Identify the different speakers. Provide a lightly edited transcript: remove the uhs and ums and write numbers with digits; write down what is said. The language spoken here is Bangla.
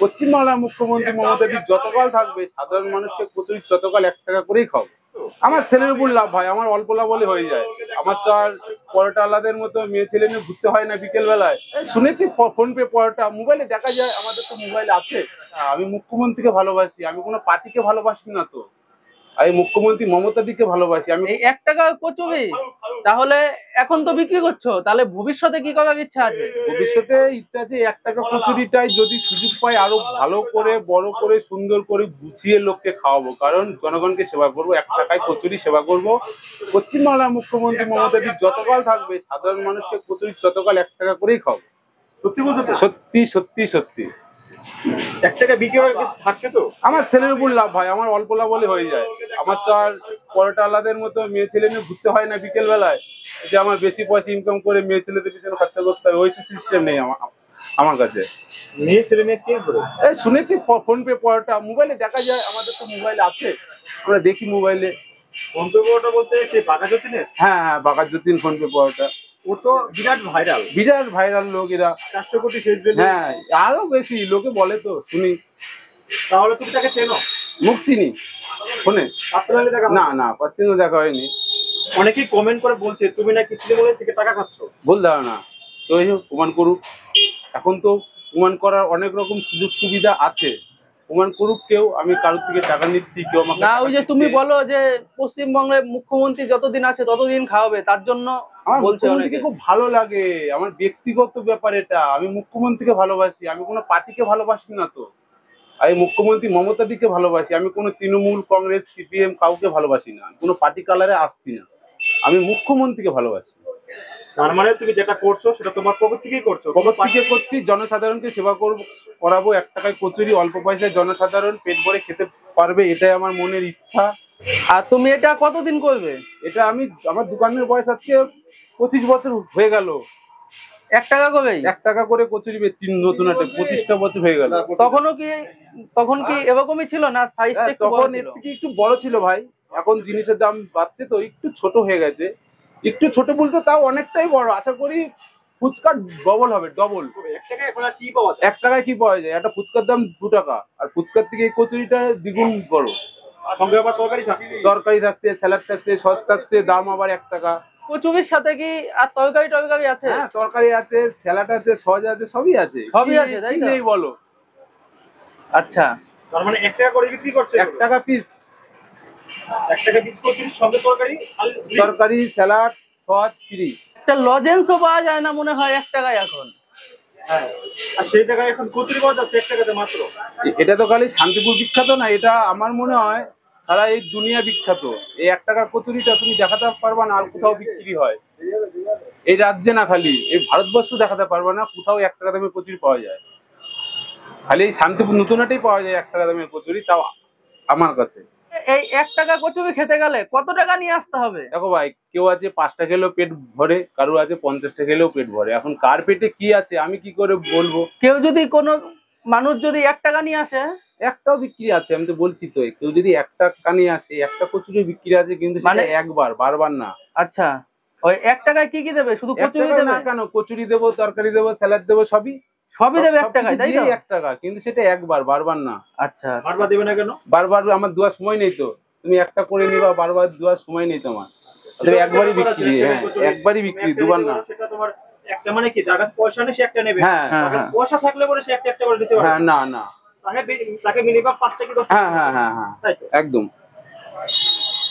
Speaker 1: পশ্চিমবাংলার মুখ্যমন্ত্রী মমতা ব্যানার্জি যতকাল থাকবে সাধারণ মানুষকে কচুরি ততকাল 1 টাকা করেই খাবো। আমার ছেলের উপর লাভ ভাই, আমার অল্প লাভ হলে হয়ে যায়। আমার তো আর পরোটা আলাদের মতো মেয়ে ছেলে নিয়ে ঘুরতে হয় না বিকেল বেলায়। শুনেছি ফোন পে পরোটা মোবাইলে দেখা যায়, আমাদের তো মোবাইল আছে। আমি মুখ্যমন্ত্রীকে ভালোবাসি, আমি কোনো পার্টিকে ভালোবাসি না তো। আমি মুখ্যমন্ত্রী মমতা দিকে ভালোবাসি। আমি
Speaker 2: এই 1 টাকা কচুরি তাহলে এখন তো বিক্রি করছো, তাহলে ভবিষ্যতে কি করার ইচ্ছা আছে?
Speaker 1: ভবিষ্যতে ইচ্ছা আছে 1 টাকা কচুরিটাই যদি সুযোগ পাই আরো ভালো করে বড় করে সুন্দর করে গুছিয়ে লোককে খাওয়াবো, কারণ জনগণকে সেবা করবো। 1 টাকায় কচুরি সেবা করব। পশ্চিমবাংলার মুখ্যমন্ত্রী মমতা ব্যানার্জি যতকাল থাকবে সাধারণ মানুষকে কচুরি ততকাল 1 টাকা করেই খাওয়াবো।
Speaker 3: সত্যি বলছো তো?
Speaker 1: সত্যি সত্যি সত্যি।
Speaker 3: 1 টাকা বিক্রি হয়ে থাকছে তো?
Speaker 1: আমার ছেলের উপর লাভ ভাই, আমার অল্প লাভ হলে হয়ে যায়। আমার তো আর পরোটা আলাদের মতো মেয়ে ছেলে নিয়ে ঘুরতে হয় না বিকেল বেলায়, যে আমার বেশি পয়সা ইনকাম করে মেয়ে ছেলেদের পিছনে খরচা করতে হবে, ওই সিস্টেম নেই আমার কাছে।
Speaker 3: মেয়ে ছেলে মেয়ে কে করে?
Speaker 1: এই শুনেছি ফোন পে পরোটা মোবাইলে দেখা যায়, আমাদের তো মোবাইল আছে, আমরা দেখি মোবাইলে।
Speaker 3: ফোন পে পরোটা বলতে সেই বাঘা যতীনের?
Speaker 1: হ্যাঁ হ্যাঁ, বাঘাযতীন ফোন পে পরোটা।
Speaker 3: ও তো বিরাট ভাইরাল,
Speaker 1: বিরাট ভাইরাল লোক এরা।
Speaker 3: 400 কোটি ফেস ভ্যালু।
Speaker 1: হ্যাঁ, আরো বেশি লোকে বলে তো শুনি।
Speaker 3: তাহলে তুমি তাকে চেনো?
Speaker 1: মুখ চিনি ফোনে,
Speaker 3: পার্সোনালি দেখা?
Speaker 1: না না, পার্সোনালি দেখা হয়নি।
Speaker 3: অনেকেই কমেন্ট করে বলছে তুমি নাকি তৃণমূলের থেকে টাকা খাচ্ছ।
Speaker 1: ভুল ধারণা। তো প্রমাণ করুক। এখন তো প্রমাণ করার অনেক রকম সুযোগ সুবিধা আছে, প্রমাণ করুক কেউ। আমি কারোর থেকে টাকা নিচ্ছি, কেউ আমাকে
Speaker 2: না, ওই যে তুমি বলো যে পশ্চিমবঙ্গের মুখ্যমন্ত্রী যতদিন আছে ততদিন খাওয়াবে, তার জন্য
Speaker 1: আমার
Speaker 2: বলছে অনেকে।
Speaker 1: মুখ্যমন্ত্রীকে খুব ভালো লাগে, আমার ব্যক্তিগত ব্যাপার এটা। আমি মুখ্যমন্ত্রীকে ভালোবাসি, আমি কোনো পার্টিকে ভালোবাসি না তো। আমি মুখ্যমন্ত্রী মমতা দিকে ভালোবাসি, আমি কোনো তৃণমূল কংগ্রেস সিপিএম কাউকে ভালোবাসি না, কোনো পার্টি কালারে আসছি না। আমি মুখ্যমন্ত্রীকে ভালোবাসি।
Speaker 3: তার মানে তুমি যেটা করছো সেটা তোমার পকেট থেকেই করছো?
Speaker 1: পকেট থেকে করছি, জনসাধারণকে সেবা করাবো। 1 টাকায় কচুরি অল্প পয়সায় জনসাধারণ পেট ভরে খেতে পারবে, এটাই আমার মনের ইচ্ছা।
Speaker 2: আর তুমি এটা কতদিন করবে?
Speaker 1: এটা আমার দোকানের বয়স আজকে 25 বছর হয়ে গেল।
Speaker 2: 1 টাকা করে?
Speaker 1: 1 টাকা করে কচুরি বেচছি নতুন একটা, 25টা বছর হয়ে গেল।
Speaker 2: তখন কি এরকমই ছিল না সাইজটা একটু বড়
Speaker 1: তখন
Speaker 2: ছিল?
Speaker 1: এর থেকে একটু বড় ছিল ভাই, এখন জিনিসের দাম বাড়ছে তো একটু ছোট হয়ে গেছে। একটু ছোট বলতে তাও অনেকটাই বড়। আশা করি ফুচকার ডবল হবে, ডবল।
Speaker 3: 1 টাকায় এখন আর কি পাওয়া যায়?
Speaker 1: 1 টাকায় কি পাওয়া যায়? একটা ফুচকার দাম 2 টাকা, আর ফুচকার থেকে এই কচুরিটা দ্বিগুণ বড়।
Speaker 3: সঙ্গে আবার তরকারি থাকে?
Speaker 1: তরকারি থাকছে, স্যালাড থাকছে, সস থাকছে, দাম আবার 1 টাকা।
Speaker 2: কচুরির সাথে কি আর তরকারি আছে?
Speaker 1: হ্যাঁ, তরকারি আছে, স্যালাড আছে, সস আছে, সবই আছে।
Speaker 2: সবই আছে, তাই
Speaker 1: কি
Speaker 2: তো?
Speaker 1: নেই বলো?
Speaker 2: আচ্ছা,
Speaker 3: তার মানে 1 টাকা করে বিক্রি করছে?
Speaker 1: 1 টাকা পিস।
Speaker 3: 1 টাকা পিস কচুরির সঙ্গে তরকারি?
Speaker 1: তরকারি, স্যালাড, সস ফ্রি।
Speaker 2: একটা লজেন্সও পাওয়া যায় না মনে হয় 1 টাকায় এখন।
Speaker 3: হ্যাঁ, আর সেই জায়গায় এখন কচুরি পাওয়া যাচ্ছে 1 টাকাতে মাত্র।
Speaker 1: এটা তো খালি শান্তিপুর বিখ্যাত না, এটা আমার মনে হয় সারা এই দুনিয়া বিখ্যাত। এই 1 টাকার কচুরিটা তুমি দেখাতে পারবা না আর কোথাও বিক্রি হয়। এই রাজ্যে না, খালি এই ভারতবর্ষ দেখাতে পারবা না কোথাও 1 টাকা দামের কচুরি পাওয়া যায়। খালি এই শান্তিপুর নতুনহাটেই পাওয়া যায় 1 টাকা দামের কচুরি, তাও আমার কাছে।
Speaker 2: এই 1 টাকা কচুরি খেতে গেলে কত টাকা নিয়ে আসতে হবে?
Speaker 1: দেখো ভাই, কেউ আছে 5টা খেলেও পেট ভরে, কারো আছে 50টা খেলেও পেট ভরে। এখন কার পেটে কি আছে আমি কি করে বলবো?
Speaker 2: কোনো মানুষ যদি 1 টাকা নিয়ে আসে?
Speaker 1: একটাও বিক্রি আছে, আমি তো বলছি তো। কেউ যদি 1 টাকা নিয়ে আসে, একটা কচুরি বিক্রি আছে, কিন্তু
Speaker 2: মানে
Speaker 1: একবার, বারবার না।
Speaker 2: আচ্ছা, ওই 1 টাকায় কি কি দেবে? শুধু
Speaker 1: 1
Speaker 2: কচুরি
Speaker 1: টাকায়
Speaker 2: দেবে?
Speaker 1: না কেন, কচুরি দেবো, তরকারি দেবো, স্যালাড দেবো, সবই
Speaker 2: দেবে 1 টাকায়, তাই তো?
Speaker 1: 1 টাকা, কিন্তু সেটা একবার, বারবার না।
Speaker 2: আচ্ছা,
Speaker 3: বারবার দেবে না কেন?
Speaker 1: বারবার আমার দেওয়ার সময় নেই তো। তুমি একটা করে নিবা, বারবার দেওয়ার সময় নেই তোমার। একবারই বিক্রি। হ্যাঁ, একবারই বিক্রি, দুবার না।
Speaker 3: সেটা তোমার একটা মানে কি, যার কাছে পয়সা নেই সে একটা নেবে।
Speaker 1: হ্যাঁ
Speaker 3: যার কাছে পয়সা থাকলে পরে সে একটা করে দিতে পারে।
Speaker 1: হ্যাঁ, না না,
Speaker 3: তাকে মিনিমাম 5 থেকে 10
Speaker 1: হ্যাঁ হ্যাঁ হ্যাঁ হ্যাঁ, একদম।